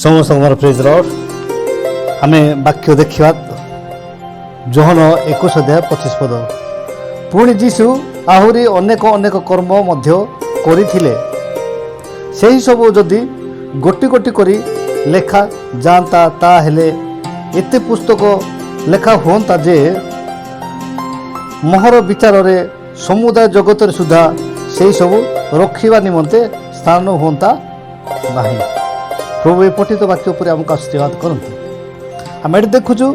समस्त praise Lord आम वाक्य देखा जोहन 21 अध्याय 25 पद पुणी जीशु आहुरी अनेक अनेक कर्म करथिले सेही सब जदि गोटी गोटी करी लेखा जाता ताहेले एते पुस्तक लेखा होता जे मोहर विचार रे समुदाय जगत सुधा से सब रखा निमंते स्थान होता नहीं। प्रभु ये पठित वाक्य पर आमको आशीर्वाद करते। आम ये देखुचु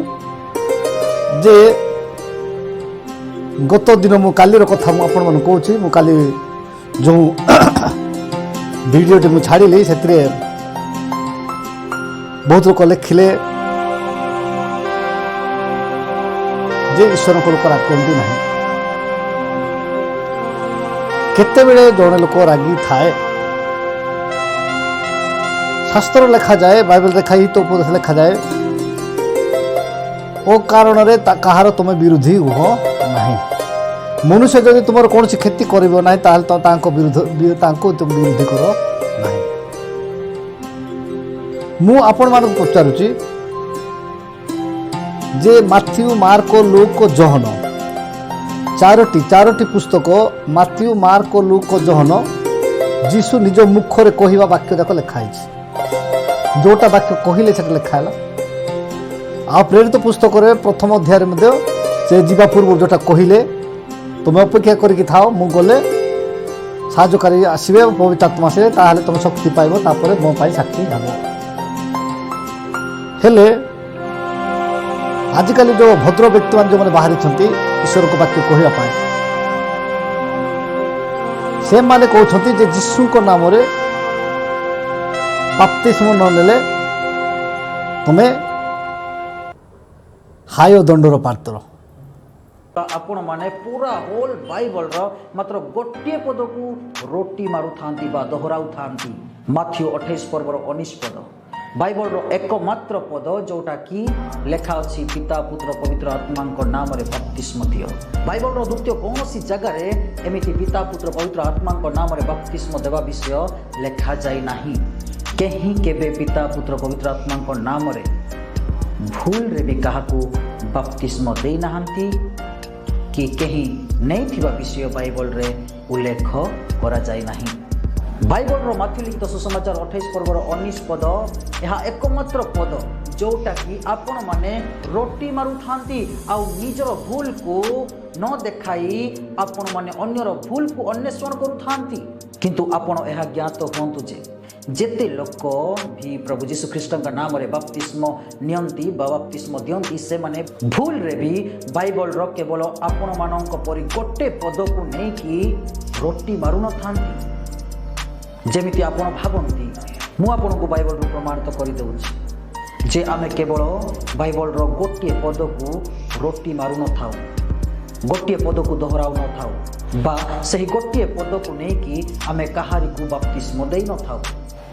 जे गत दिन मु कालीर कथा आपण मन कहूँ मु काली जो वीडियोटी मु छाड़ी से बहुत लोग लिखिले जे ईश्वर को लोक रागती ना केते बेले जड़े लोक रागी थाए शास्त्र लिखा जाए बाइबल देखा ही तो उपदेश लिखा जाए ओ कारण रे कहार तुम विरोधी हुह नहीं। मनुष्य जदि तुम कौन क्षति कर विरोधी कर नहीं। मु आपण मान पचारुची जे माथ्यू मार्क लूक जोहन चारोटी पुस्तक माथ्यू मार्क लूक जोहन जीशु निज मुखरे कहवा वाक्य जाक लिखाई जोटा वाक्य कहले से लिखाला आ प्रेरित पुस्तक प्रथम अध्याय से जीवा पूर्व जोटा कहले तुम अपेक्षा करके थाओ मु गले साहाय्यकारी आसवे पवित्र आत्मा से ताहले तुम शक्ति पाइब तापर मो पाई साक्षी हम हेले आजिकल जो भद्र व्यक्ति मान जो मैंने बाहरी ईश्वर को वाक्य कहवाई से माने कहते जीशु को नाम रे बपतिस्म न नेले तुम्हें हाय दंडर पात्र। आपण माने पूरा होल बाइबल रो मात्र गोटे पद को रोटी मारु थांती बा दोहराउ थांती। माथ्यू 28 पर्वर 19 पद बाइबल रो एकमात्र पद जोटा कि लेखा अछि पिता पुत्र पवित्र आत्मा को नाम रे बपतिस्म दियो। बाइबल रो द्वितीय कौनसी जगह रे एमिति पिता पुत्र पवित्र आत्मा को नाम रे बपतिस्म देवा विषय लेखा जाय नाही। कहीं केबे पिता पुत्र पवित्र आत्मा को नाम रे भूल रे भी काहाकू बपतिस्म दे नाहंती कि कहीं नहीं थिबा विषय बाइबल रे उल्लेख करा जाय नाही। बाइबल रो माथ्यू लिखित सुसमाचार 28 पर्वर 19 पद यह एकमात्र पद जोटा कि आपण माने रोटी मारु थांती आ निजर भूल को न देखाई आपण माने अन्यर भूल को अन्वेषण करू थांती। किंतु आपण यह ज्ञात होंतु जे जेते लोक भी प्रभु जीशु ख्रीष्ट का नाम रे बपतिस्म नियंती बपतिस्म दियंती से माने भूल रे भी बाइबल रो केवल आपण मानक परि गोटे पद को नहीं कि रोटी मारु न थांती। जेमिति आपण भावंती मु आपण को बाइबल रो प्रमाणित करि दउछि जे आमे केवल बाइबल रो गोटे पद को रोटी मारु न थाउ गोटे पद को दोहराउ न थाउ बा सही गोटे पद को नहीं कि आमे कहारी को बपतिस्म देई न थाउ।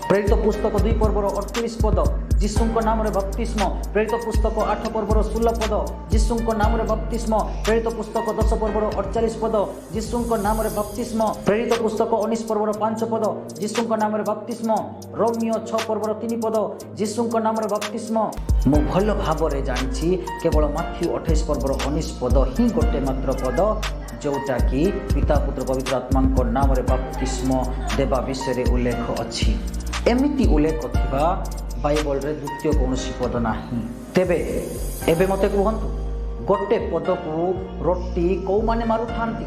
प्रेरित पुस्तक 2 पर्वर 38 पद जीशु नाम रे बपतिस्म। प्रेरित पुस्तक 8 पर्वर 16 पद जीशु नाम रे बपतिस्म। प्रेरित पुस्तक 10 पर्वर 48 पद जीशु नाम रे बपतिस्म। प्रेरित पुस्तक 19 पर्वर 5 पद जीशु नाम रे बपतिस्म। रोमियो 6 पर्वर 3 पद जीशु नाम रे बपतिस्म। मु भल भाव रे जानिछि केवल माथ्यू 28 पर्वर 19 पद ही गोटे मात्र पद जोटा कि पिता पुत्र पवित्र आत्मा को नाम रे बपतिस्म देवा विषय रे उल्लेख अछि। एमिति उल्लेख थिबा बाइबल रे द्वितीय कौनसी पद नाही। तेबे एबे मते कहंतु गोटे पद को रोटी को माने मारु थांती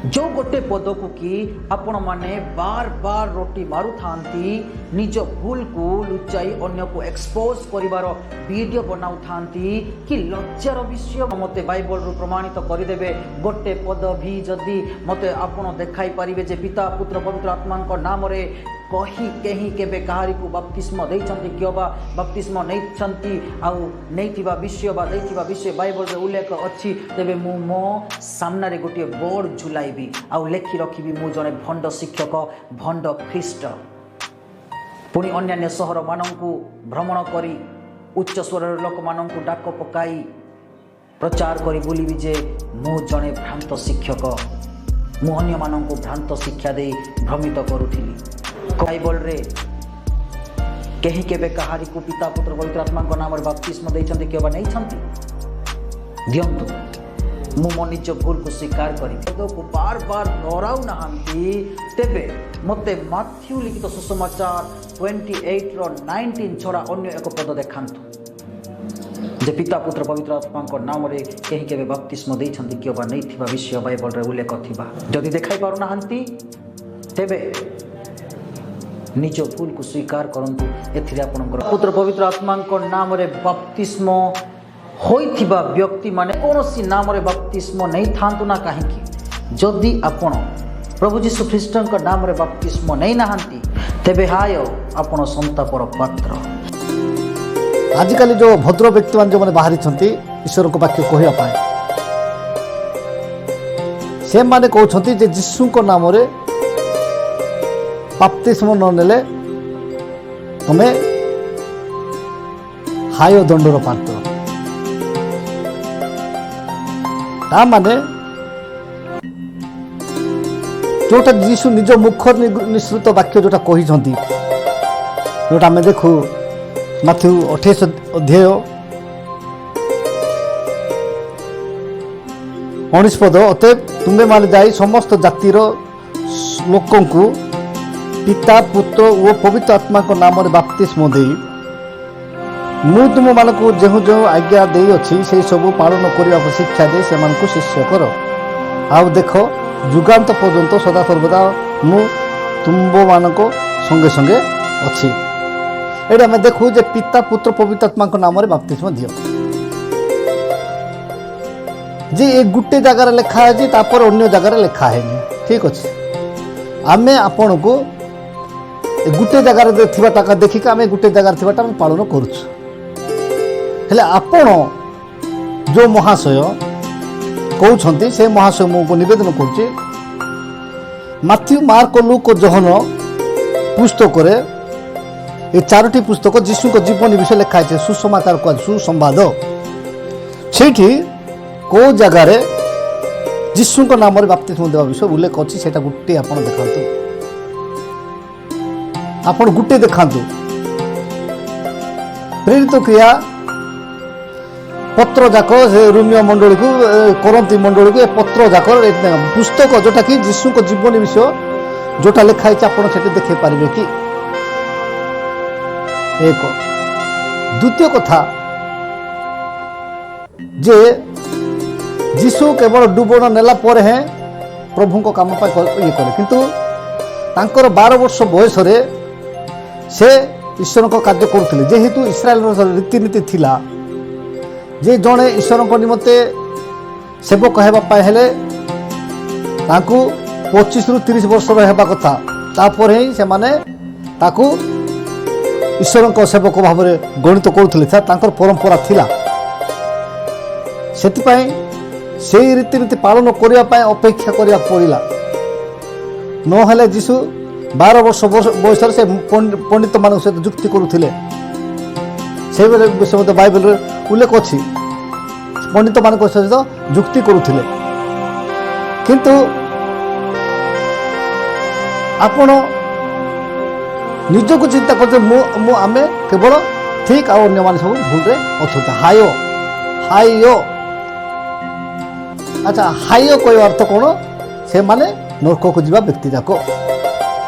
जो गोटे पद को कि आपण माने बार बार रोटी मारु थांती निज भूल को लुचाई अन्य को एक्सपोज करिवार वीडियो बनाउ थांती कि लज्जार विषय मते बाइबल रो प्रमाणित करि देबे गोटे पद भी जदी मते आपण देखाई परिबे जे पिता पुत्र पवित्र आत्मा को नाम रे कही कहीं केबे कहारी को बपतिस्म दैछंती किबा बपतिस्म नैछंती आउ नैथिबा विषय बा दैथिबा विषय बाइबल रे उल्लेख अछि। तेबे मु मो सामना रे गोटे बोर्ड झुलाइबी आउ लेखि रखिबी मु जने भंड शिक्षक भंड ख्रीष्ट पुणी अन्य सहर मानंकु भ्रमण करी उच्च स्वर लोक मानंकु डाक पकाई प्रचार करी बुलिबी जे मु जने भ्रांत शिक्षक मु अन्य मानंकु भ्रांत शिक्षा दे भ्रमित करूथिली। बाइबल रे कहीं केबे कहारी को पिता पुत्र पवित्र आत्मा नाम बपतिस्म देइछन्ति केबा नहीं छन्ति दियंतु मु मो निज भूल को स्वीकार करी को बार बार दोहराऊ नहांती तेबे मते माथ्यू लिखित सुसमाचार 28 रो 19 छड़ा अन्य एक पद देखांतु जे पिता पुत्र पवित्र आत्मा नाम रे कहीं केबे बपतिस्म देइछन्ति केबा नहीं थिबा विषय बाइबल रे उल्लेख थिबा जदि देखाई पारु नहांती तेबे निज भूल को स्वीकार करंतु एथिरे आपनकर पुत्र पवित्र आत्मा नाम रे बपतिस्म होइथिबा व्यक्ति माने कोनोसी नाम रे बपतिस्म नहीं थांतु ना काहेकि जदि आपण प्रभु जीशु ख्रीष्टन का नाम रे बपतिस्म नहीं नहांती तेबे हाय आपण संतापर पात्र। आजिकल जो भद्र व्यक्ति मान जो माने बाहरी छंती ईश्वर को वाक्य कहया पाए से माने कहउछंती जे यीशु को नाम रे बपतिस्म न नेले तमे हाय दंडर पात्र ता माने जोटा यीशु निज मुख निश्रित वाक्य जोटा कही जोटा आम देखू माथ्यू 28 अध्याय 19 पद अतएव तुम्हें माने जाई समस्त जातिर लोकों को पिता पुत्र और पवित्र आत्मा को नाम रे बपतिस्म देई मु तुम मानक जो जो आज्ञा दे अच्छी से सब पालन करने को शिक्षा दे से शिष्य कर आउ देख जुगांत पर्यंत सदा सर्वदा मु तुम मानक संगे संगे अच्छी ये आम देखू जे पिता पुत्र पवित्र आत्मा नाम रे बपतिस्म दियो जे ये गोटे जगार लिखा है तापर अन्य जगार लिखा है ठीक अच्छे आम आपण को गोटे जगार टाका देखिक आम गोटे जगार पालन करुछु हेले आपण जो महाशय कहते से महाशय मुझे निवेदन करुच्ची माथ्यू मार्क लूक जोहन पुस्तक ये चारोटी पुस्तक यीशु को जीवन विषय लिखाई है सुसमाचार को सुसंवाद से कौ जगार यीशु को नाम बपतिस्म देवा विषय उल्लेख अच्छी से गोटे आप देखा आप गोटे देखा प्रेरित क्रिया पत्र जाक रोमियो मंडली को करंती मंडली को पत्र जाक पुस्तक जोटा कि यीशु को जीवन विषय जोटा लिखाई आप देखे पारे कि एक द्वितीय कथा जे यीशु केवल डुबण नेला पर हैं प्रभु को काम ये कले किंतु तांकर 12 वर्ष बयस से ईश्वर को कार्य करुले जेहेतु इस्राएल रीतिनीति थिला जे जड़े ईश्वर निमंते सेवक होगापाई 25 ରୁ 30 वर्ष होगा कथा तापर ही से ईश्वर सेवक भाव में गणित करुले परंपरा थिला सेतिपाई से रीतिनीति पालन करने अपेक्षा करा पड़ा नहले यीशु 12 वर्ष बयस से पंडित मान सहित जुक्ति करुले से विषय बाइबल उल्लेख अच्छी पंडित मान सहित जुक्ति करुले किंतु आपण निजक चिंता करते आम केवल ठीक अन्य मान सब भूल अच्छा हाय हाय अच्छा हाय कह अर्थ कौन से माने नरक को जीवा व्यक्ति जाक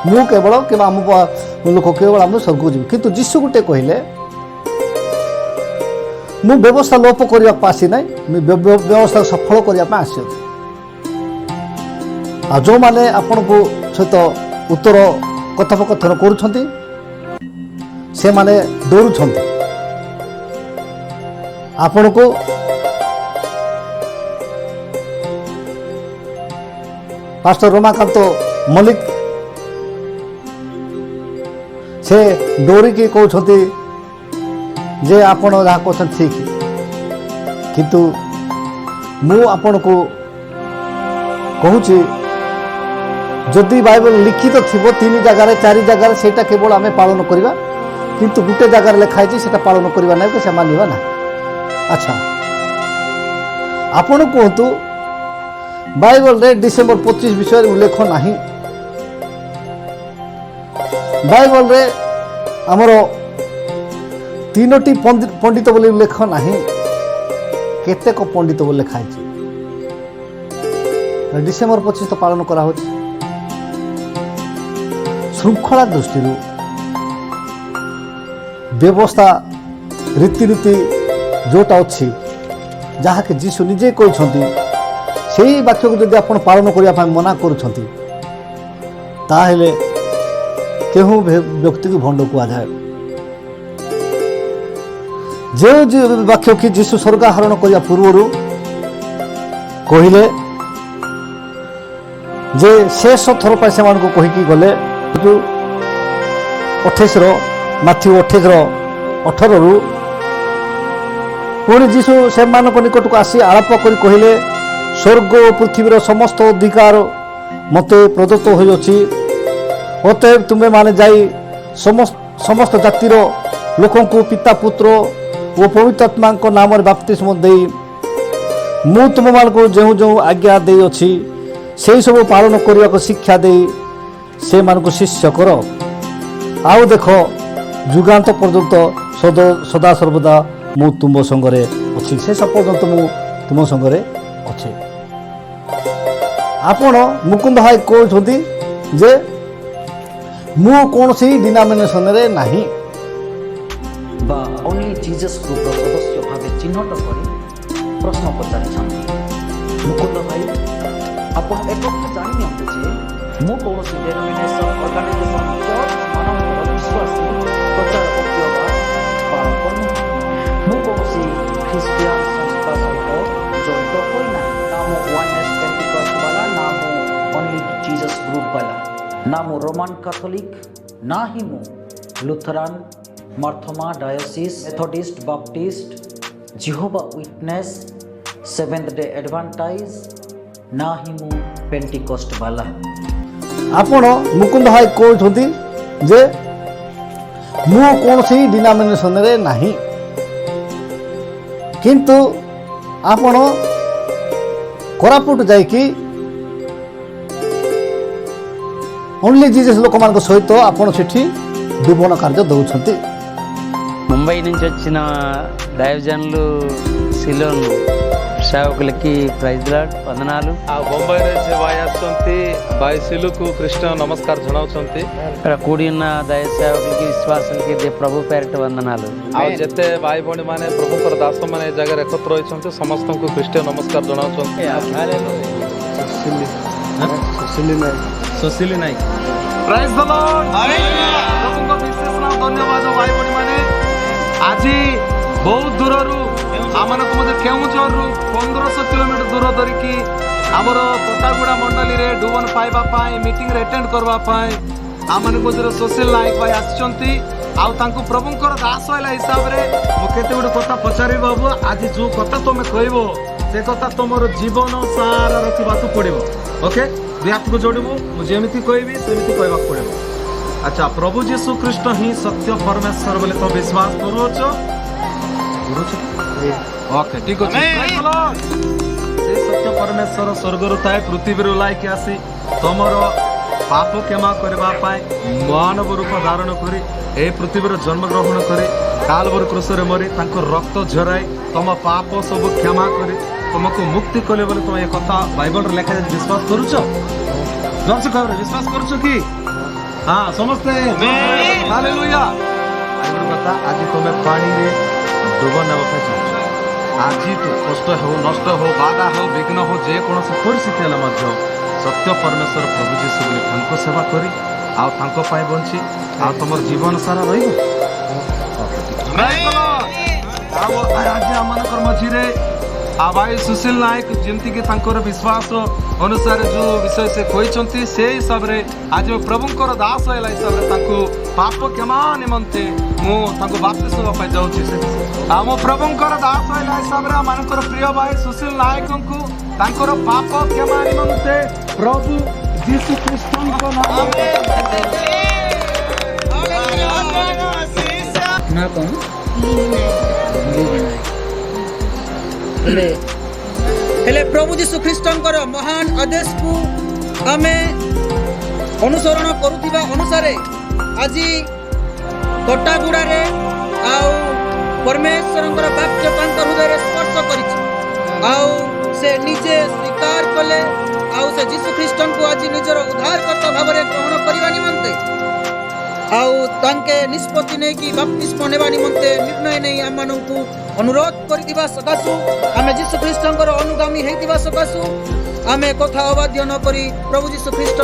मु केवल कि आम लोक केवल आम स्वर्ग को जी किंतु यीशु गोटे कहले मु व्यवस्था लोप करने आसी ना व्यवस्था सफल करने आसी जो मैंने आपण को सहित उत्तर कथोपकथन करुछंती से माने डरुछंती आपण को पास्टर रमाकांत मल्लिक से डोरिकी कहते जे आपण जहाँ कहते ठीक किंतु मु आपण को कहूँ जदि बाइबल लिखित थी 3 जगार 4 जगार से केवल आम पालन करवा किंतु गोटे जगार लिखाई से पालन करवा ना कि मानवा ना अच्छा आपण कहतु बाइबल रे डिसेम्बर 25 विषय उल्लेख नहीं बाइबल रे आमर तीनोटी पंडित बोली उल्लेख नहीं, केतेक पंडित बोली लिखाई। डिसेम्बर 25 तो पालन करा हो। श्रृंखला दृष्टि व्यवस्था रीतिनीति जोटा अच्छी जहाँकि जीशु निजे कहते से वाक्य को जब आप पालन करने मना करुँच केहू व्यक्ति को भंड कहुए। जो वाक्य कि जीशु स्वर्गारोहण करने पूर्व कहले जे शेष थर पर से कहीकि गले 28 माथ्यू 28:18 पुणी जीशु से निकट को आसी आलाप कर कहले स्वर्ग और पृथ्वीर समस्त अधिकार मते प्रदत्त होइछि। अतएव तुम्हें माने जाई समस्त जातिर लोकों को पिता पुत्र और पवित्र आत्मा नाम बाप्तिस्म देई मु तुम मान को जो जो आज्ञा दे अच्छी से सब पालन करने को शिक्षा दे से मान को शिष्य कर। आओ देख जुगांत पर्यंत सदा सर्वदा मु तुम संगरे अच्छी से सब पर्यंत मु तुम संगरे अच्छे। आपण मुकुंद भाई कहते जे मु कौन सी डिनोमिनेशन रे नहीं बा ओनली जीसस ग्रुप सदस्य भाव चिन्हट कर प्रश्न पचारि। मुकुंद भाई आप एक जानी नियंतु जे मु कौन सी डेनोमिनेशन ऑर्गेनाइजेशन चर्च मानव विश्वासी प्रचार पालन करूँ मु कौन सी ख्रिस्टियन संस्था सहित जड़ित होना ना मो वननेस पेंटिकॉस्ट वाला ना मो ओनली जीसस ग्रुप वाला ना मो रोमान कैथोलिक ना ही मो Lutheran Marthoma diocese Methodist Baptist Jehovah witness seventh day Adventist ना ही मु पेंटिकॉस्ट वाला। आपण मुकुंद भाई कहते जे मु कौन सी डिनोमिनेशन रे नहीं किंतु आपण कोरापुट जाइकी ओनली जीसस लोक मान सहित आपण सेठी दुबन कार्य दौरान ముంబై నుంచి వచ్చిన దైవజనులు సిలోన్ సేవకులకి ప్రైజ్ లార్డ్ వందనాలు। आ बॉम्बे रे जे भाई आछंती भाई सिलुकु कृष्ण नमस्कार जणाउछंती। ఇక్కడ కూడి ఉన్న దైవ సేవకులకి విశ్వాసులకి ప్రభు పేరిట వందనాలు। आ जते भाई भणी माने प्रभुकर दास माने ए जगह एकत्र होइछंती समस्तंकु कृष्ण नमस्कार जणाउछंती। Sushili Naik praise the Lord hallelujah. प्रभुको विशेष नाम धन्यवाद भाई भणी माने आज बहुत दूररू आमनक मध्य केउझरु 1500 किलोमीटर दूर धरिकी आमर कोटागुड़ा मंडली रे डुबन पाइबा पाई मीटिंग रे अटेंड करबा पाई आमनक मध्य सोशल नाइक भाई आछंती। आउ तांको प्रभुकर दास होला हिसाब रे मो केते गुड कथा पचारि बाबू आज जो कथा तुमे कहबो से कथा तुमर जीवन सारा रखिबाकू पड़िबो। ओके दुई हाथ को जोड़बू जेमिति कहबी सेमिति कहबाक पड़िबो। अच्छा प्रभु यीशु कृष्ण ही सत्य परमेश्वर बोले तो विश्वास करूछ ओके ठीक अछि। से सत्य परमेश्वर स्वर्ग रु थाए पृथ्वी रु लाइक आसी तमर पाप क्षमा करबा पाए मानव रूप धारण करी ए पृथ्वी रो जन्म ग्रहण करे कालवर क्रूस रे मरी तांको रक्त झराई तम पाप सब क्षमा करी तुमको मुक्ति कले बोले तुम ये कथा बाइबल रे लिखा जाय विश्वास करूछ दर्शक विश्वास करूछ कि हाँ समझते हालेलुया। कथा आज तुम्हें पानी रे डुब नेबा आज कष्ट हो नष्ट हो बाधा हो विघ्न हो जे कौन परिस्थिति है सत्य परमेश्वर प्रभु जीशु बोले तांको सेवा करी आउ तांको पाई बंची आउ तुमर जीवन सारा रही आज आम मझे आ भाई सुशील नायक जमती कि विश्वास अनुसार जो विषय से कहते से हिसाब से आज प्रभुंर दास है हिसाब से पाप क्षमा निमंते मुझे बाप्तिस्म जाऊँगी आम प्रभुंर दास है हिसाब से आम प्रिय भाई सुशील नायक को पाप क्षमा निमंते प्रभु यीशु कृष्ण ना कौन हेले प्रभु जीशु ख्रीष्टंकर महान आदेश को आमे अनुसरण करुथिबा अनुसारे आज कोटागुड़ा रे आउ हृदय स्पर्श करिछि आउ से निजे स्वीकार कले आउ से यीशु ख्रीष्ट को आज निजर उद्धारकर्ता भाव में ग्रहण करने निमंते आउ तांके निष्पत्ति नहीं कि बपतिस्मा नेबा निमंते निर्णय नहीं आम मानू अनुरोध कर सकाशु आम यीशु ख्रीष्ट अनुगामी होता सकाशु आम कथा अबाध्य न करी प्रभु यीशु ख्रीष्ट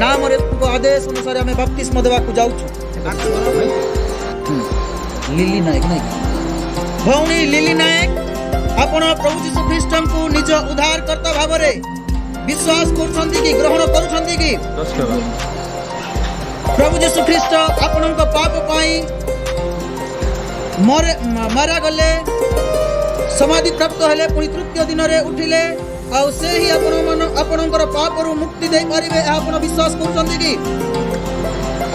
नाम आदेश अनुसार आम बपतिस्मा देवा जाऊँ। लिली नायक नहीं भौणी लिली नायक आपण प्रभु यीशु ख्रीष्ट को निज उद्धारकर्ता भाव में विश्वास करुछंती कि ग्रहण करुछंती कि प्रभु यीशु ख्रीष्ट आपणक पाप पाई मारा गले समाधि प्राप्त हेले पुणी तृतीय दिन में उठिले आउ से ही आपणकर पाप मुक्ति दे पारिबे आपण विश्वास करुछंती कि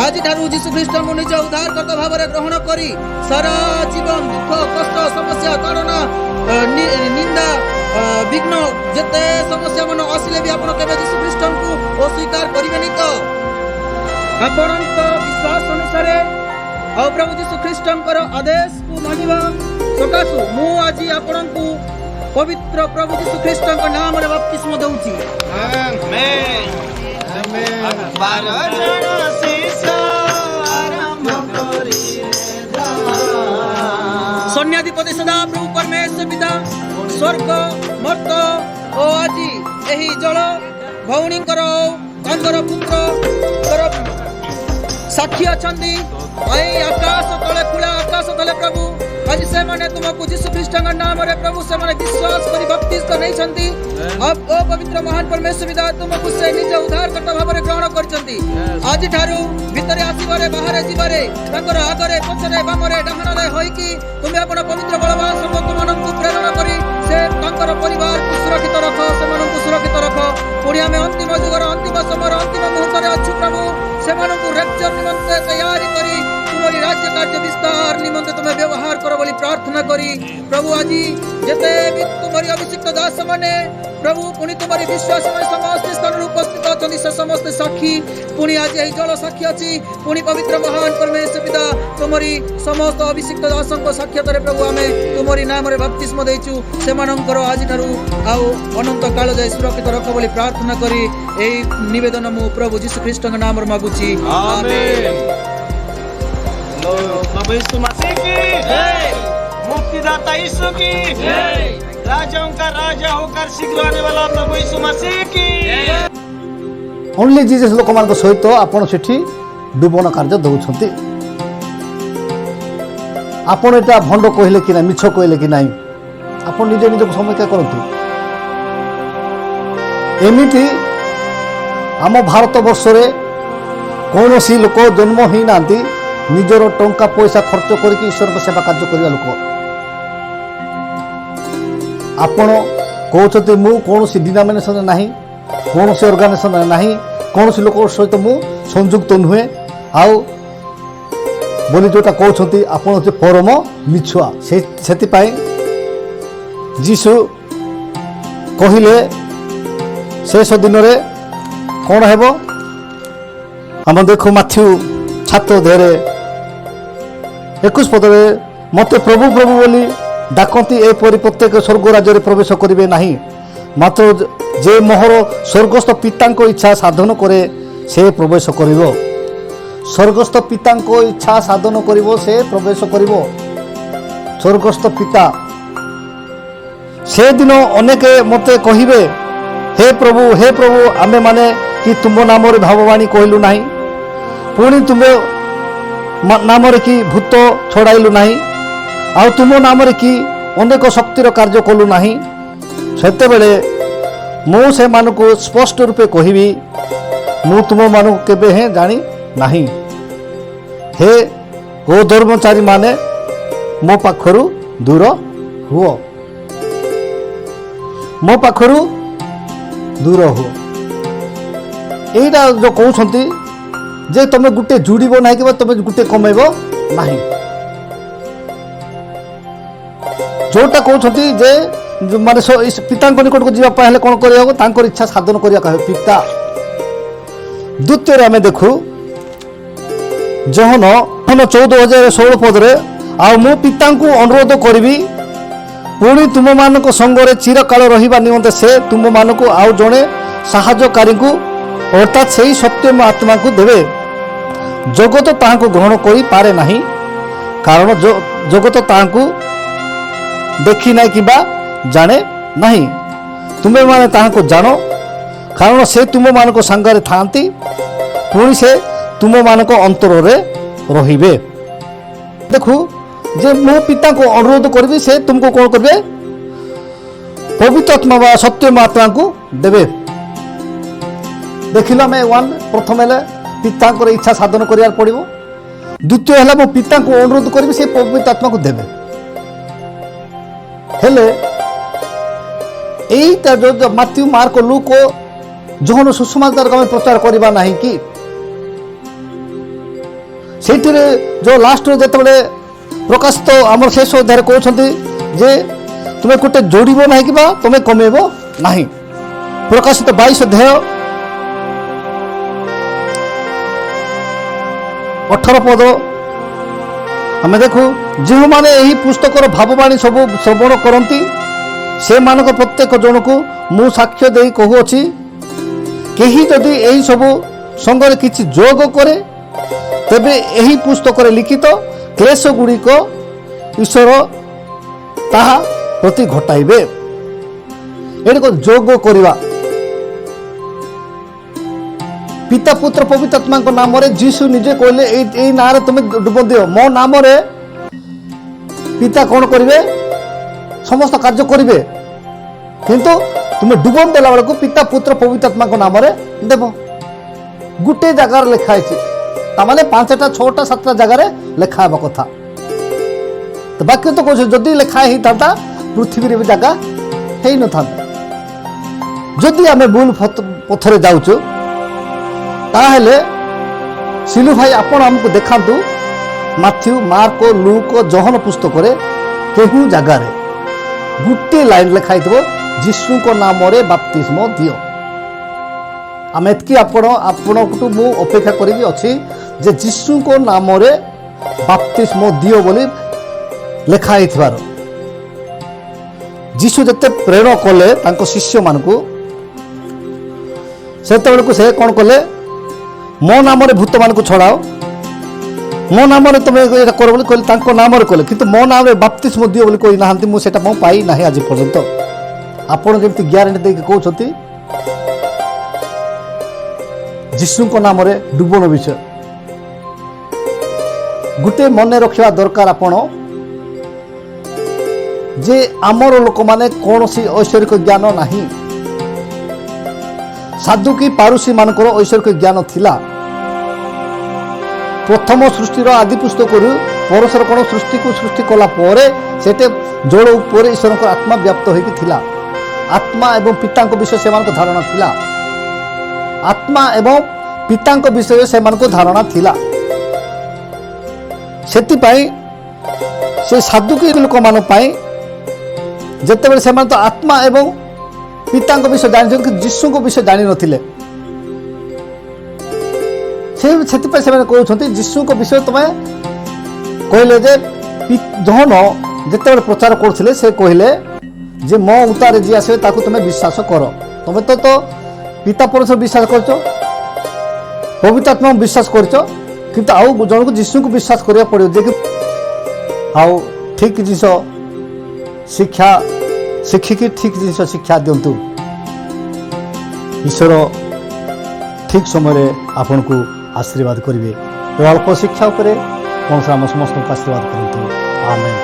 आज ठारू यीशु ख्रीष्ट को निज उद्धारकर्ता भाव में ग्रहण करी सारा जीवन दुख कष्ट समस्या ताड़ना निंदा विघ्न जेते समस्या मन आसिले भी आपण केबे यीशु ख्रीष्ट को अस्वीकार करिबेनी तो आपणक विश्वास अनुसार और प्रभु यीशु ख्रीष्ट आदेश को मानिबा सकाशु मु आज आपण को पवित्र प्रभु यीशु ख्रीष्ट नाम रे बपतिस्मा दउची। आमेन आमेन। 12 जन शिष्य आरंभ करी सन्याधिपति सदा प्रभु परमेश्वर पिता स्वर्ग मर्त ओ आज एही जल भौणीकर तांकर पुत्र साक्षी अछंती आकाश तले खुला आकाश तले प्रभु आज से माने तुमको यीशु ख्रीष्ट नाम रे प्रभु से माने विश्वास करी बपतिस्मा नहीं छंती अब ओ पवित्र महान परमेश्वर पिता तुमको से निज उद्धारकर्ता भाव में ग्रहण करछंती आज ठारू भितरे आसीबारे बाहरे जीवारे तांकर आगरे पछरे बामरे डाहणरे होई कि तुम अपन पवित्र बलवान समस्तमनकु प्रेरणा करी से तांकर परिवार को सुरक्षित रख सेमानकु सुरक्षित रख पुणी आमे अंतिम जुगर अंतिम समय अंतिम मुहूर्त रे अच्छु प्रभु सेमानकु रक्षण निमंते तैयारी करी तुम्हारी राज्य कार्य विस्तार निमंते तुम्हें व्यवहार करो बोली प्रार्थना करी प्रभु आज जेते भी तुम्हारी अभिषिक्त दास माने प्रभु पुणी तुम्हारी विश्वास में समस्त स्थान उपस्थित अछंती से समस्त साक्षी पुणी आज यही जल साक्षी अच्छी पुणी पवित्र महान परमेश्वर पिता तुम्हारी समस्त अभिषिक्त दास साक्षात प्रभु आमे तुम्हारी नाम रे बपतिस्मा देचु सेमानंकर आज ठारू आउ अनंत काल जाय सुरक्षित रख बोली प्रार्थना करी एही निवेदन मु प्रभु यीशु ख्रीष्ट नाम रे मागुची आमेन। प्रभु यीशु मसीह की जय, मुक्तिदाता यीशु की जय, राजाओं का राजा होकर शीघ्र आने वाला प्रभु यीशु मसीह की ओनली जीसस लोक मान सहित आपण सेठी डुबन कार्य दउछंती आपण एटा भंड कहले कि ना मिछ कहले कि नाही आपण निजे निजे समीक्षा करंतु एमिति आम भारत वर्ष रे कौनसी लोक जन्म ही नांती निजर टंका पैसा खर्च करके ईश्वर को सेवा कार्य करने लोक आपण कहते मु कौन डिनोमिनेशन नहीं कौन ऑर्गेनाइजेशन नहीं कौन लोक सहित मु संयुक्त नुहे आउ बोली जोटा कहते आपण हे परम मिछुआ से जीशु कहले शेष दिन में कौन हेब आम देखो माथ्यू छात्र देहरे 21 पदरे मते प्रभु प्रभु बोली डाकती एपरी प्रत्येक स्वर्ग राज्य प्रवेश करेंगे नहीं मात्र जे मोहर स्वर्गस्थ पिता इच्छा साधन करे से प्रवेश कर स्वर्गस्थ पिता इच्छा साधन कर से प्रवेश कर स्वर्गस्थ पिता से दिन अनेक मते कहिबे हे प्रभु आमे माने कि तुम नाम भाववाणी कहलु नहीं पुणी तुम नाम कि भूत छड़ाइलु नहीं आ तुम नाम कि अनेक शक्तिर कार्य कलु नहीं सेते बेले मु से मानकु स्पष्ट रूपे कहबी मु तुम मानकु केबे हे जानी नहीं हे ओ धर्मचारी माने मो पाखरु दूर हुओ मो पाखरु दूर हुओ एटा जो कहउछंती जे तुम गुटे जुड़ब ना कि तुम गुटे कमेब ना जोटा कहते जे माने पिता निकट को जावाई कौन कर इच्छा साधन करने पिता द्वितीय आम देखु जहन 14:16 पदरे आ मु पिता को अनुरोध करी पुणी तुम मानक संगरे चिरकाल रहिबा निमंते से तुम मानक आउ जणे साहाय्यकारी को अर्थात से सत्यम आत्मा को देवे। जगत ताहाको ग्रहण करि पारे नाही कारण जगत ताहाको देखी नाही किबा जाने नाही। तुमे माने ताहाको जानो कारण से तुम मानक संगरे थांती पुणी से तुम मानक अंतर रे रहिबे। देखो जे मो पिता को अनुरोध करबी से तुमको कौन करबे पवित्र आत्मा वा सत्यम आत्मा को देवे। देखिल मैं वन प्रथम है पिता इच्छा साधन करार पड़ो। द्वितीय है मो पिता को अनुरोध करी से पवित्र आत्मा को देवे। हेले यहीटा जो माथ्यू मार्क लूक जोहन सुसमाचार को प्रचार करवा नहीं कि से जो लास्ट जो प्रकाशित आम शेष अध्याय कहते जे तुम्हें गोटे जोड़ब ना कि तुम्हें कमेब ना। प्रकाशित 22 अध्याय 18 पद आम देखू जो मैंने यही पुस्तकर भाववाणी सब श्रवण करती से मानक प्रत्येक जन को मु साक्ष्य दे कहूँगी कहीं जदि यही सब संगे किसी जोग करे तेबे यही पुस्तक लिखित क्लेश गुड़िक ईश्वर ताहा प्रति घटाइबे। एको जोग करवा पिता पुत्र पवित्र आत्मा नाम रे जीशु निजे कहले ए ना रे तुम डुब दियो मो नाम रे पिता कौन करिवे समस्त कार्य करिवे किंतु तुम डुबन देला बेलू पिता पुत्र पवित्र आत्मा नाम रे देव। गोटे जगार लिखा है तामाने 5टा 6टा 7टा जगार लिखा हेबा कथा तो बाकी तो कह जदि लिखा ही था पृथ्वी भी जगह है न था। जदि आम भूल पथरे जाऊँ ताहले सिलू भाई आपण आमको देखातु माथ्यू मार्क लूक जहन पुस्तक केहू जगार गोटे लाइन लिखाई जीशु को नाम रे बपतिस्म दियो। आम एतकी आपण मु अपेक्षा करी अच्छी जे जीशु को नाम रे बपतिस्म दियो बोली लिखाई थिबार जीशु जते प्रेरण कले तांको शिष्य मानकु सेते बेलकु से कोन कले मो नाम रे भूत मान को छड़ाओ मो नाम रे तुम एटा कर बोली कहले तांको नाम रे कहले किंतु मो नाम रे बपतिस्म दियो बोली कहि नाहंती मु सेटा मो पाई नाही आज पर्यंत। आपण जेमति ग्यारंटी दे के कहउछथि जीशु को नाम रे डुबण विषय गुटे मन रखिया दरकार आपण जे आमर लोक माने कोनोसी ऐश्वर्य ज्ञान नाही साधु की पारुसी मानकर ऐश्वर्य ज्ञान थिला। प्रथम सृष्टिर आदि पुस्तक परमेश्वर कोन सृष्टि को सृष्टि कला परे सेटे जड़ उपर ईश्वर आत्मा व्याप्त होइकी थिला। आत्मा एवं पिता विषय से धारणा थिला। आत्मा एवं पिता विषय से धारणा थिला। सेतिपाई से साधुकी लोक मान जिते से तो आत्मा एवं पिता विषय जानी जीशु को विषय जानी नथिले से कहते जीशु को विषय तुम्हें कहले जे जहन जिते प्रचार करथिले से कहले जे मो उतारे जी आसे ताकू तुम्हें विश्वास कर तुम्हें तो पिता परमेश्वर विश्वास करछ पवित्र आत्मा विश्वास करछ किंतु आउ जन को जीशु को विश्वास करिया पड़ो जे कि आउ ठीक जिस शिक्षा शिखिकी ठीक जिन शिक्षा दिंतु ईश्वर ठीक समय आपन को आशीर्वाद करेंगे। तो अल्प शिक्षा कौन सा समस्त आशीर्वाद करते आमेन।